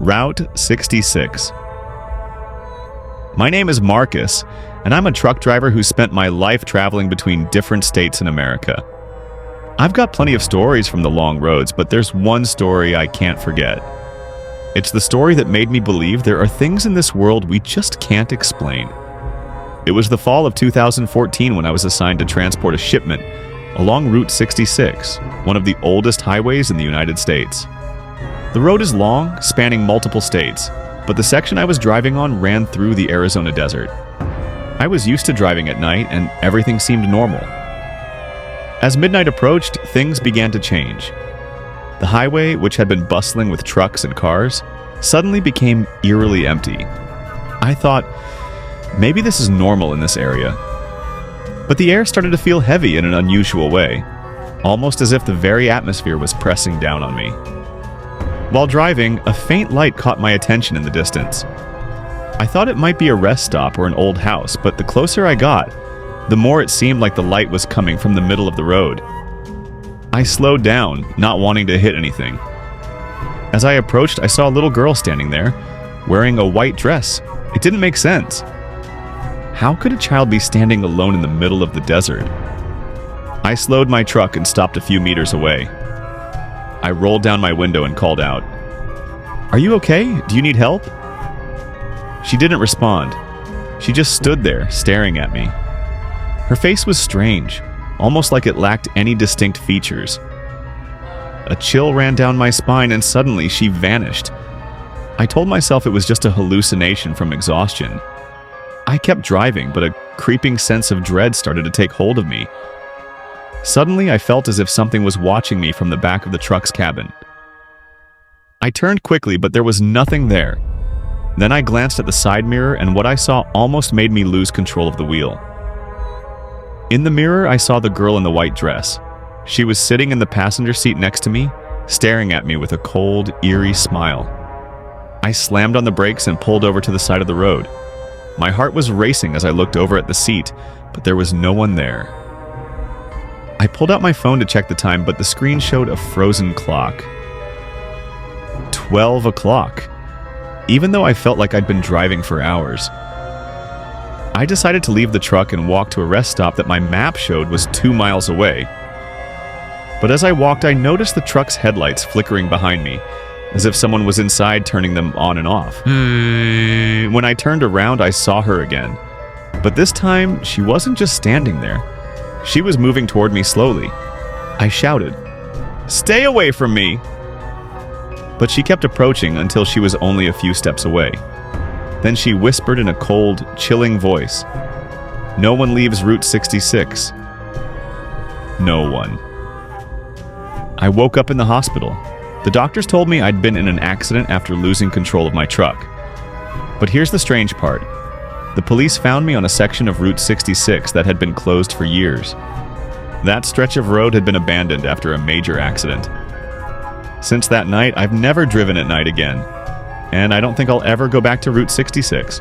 Route 66. My name is Marcus, and I'm a truck driver who spent my life traveling between different states in America. I've got plenty of stories from the long roads, but there's one story I can't forget. It's the story that made me believe there are things in this world we just can't explain. It was the fall of 2014 when I was assigned to transport a shipment along Route 66, one of the oldest highways in the United States. The road is long, spanning multiple states, but the section I was driving on ran through the Arizona desert. I was used to driving at night, and everything seemed normal. As midnight approached, things began to change. The highway, which had been bustling with trucks and cars, suddenly became eerily empty. I thought, maybe this is normal in this area. But the air started to feel heavy in an unusual way, almost as if the very atmosphere was pressing down on me. While driving, a faint light caught my attention in the distance. I thought it might be a rest stop or an old house, but the closer I got, the more it seemed like the light was coming from the middle of the road. I slowed down, not wanting to hit anything. As I approached, I saw a little girl standing there, wearing a white dress. It didn't make sense. How could a child be standing alone in the middle of the desert? I slowed my truck and stopped a few meters away. I rolled down my window and called out, "Are you okay? Do you need help?" She didn't respond. She just stood there, staring at me. Her face was strange, almost like it lacked any distinct features. A chill ran down my spine, and suddenly she vanished. I told myself it was just a hallucination from exhaustion. I kept driving, but a creeping sense of dread started to take hold of me. Suddenly, I felt as if something was watching me from the back of the truck's cabin. I turned quickly, but there was nothing there. Then I glanced at the side mirror, and what I saw almost made me lose control of the wheel. In the mirror, I saw the girl in the white dress. She was sitting in the passenger seat next to me, staring at me with a cold, eerie smile. I slammed on the brakes and pulled over to the side of the road. My heart was racing as I looked over at the seat, but there was no one there. I pulled out my phone to check the time, but the screen showed a frozen clock. 12 o'clock. Even though I felt like I'd been driving for hours. I decided to leave the truck and walk to a rest stop that my map showed was 2 miles away. But as I walked, I noticed the truck's headlights flickering behind me, as if someone was inside turning them on and off. When I turned around, I saw her again. But this time, she wasn't just standing there. She was moving toward me slowly. I shouted, "Stay away from me!" But she kept approaching until she was only a few steps away. Then she whispered in a cold, chilling voice, "No one leaves Route 66. No one." I woke up in the hospital. The doctors told me I'd been in an accident after losing control of my truck. But here's the strange part. The police found me on a section of Route 66 that had been closed for years. That stretch of road had been abandoned after a major accident. Since that night, I've never driven at night again, and I don't think I'll ever go back to Route 66.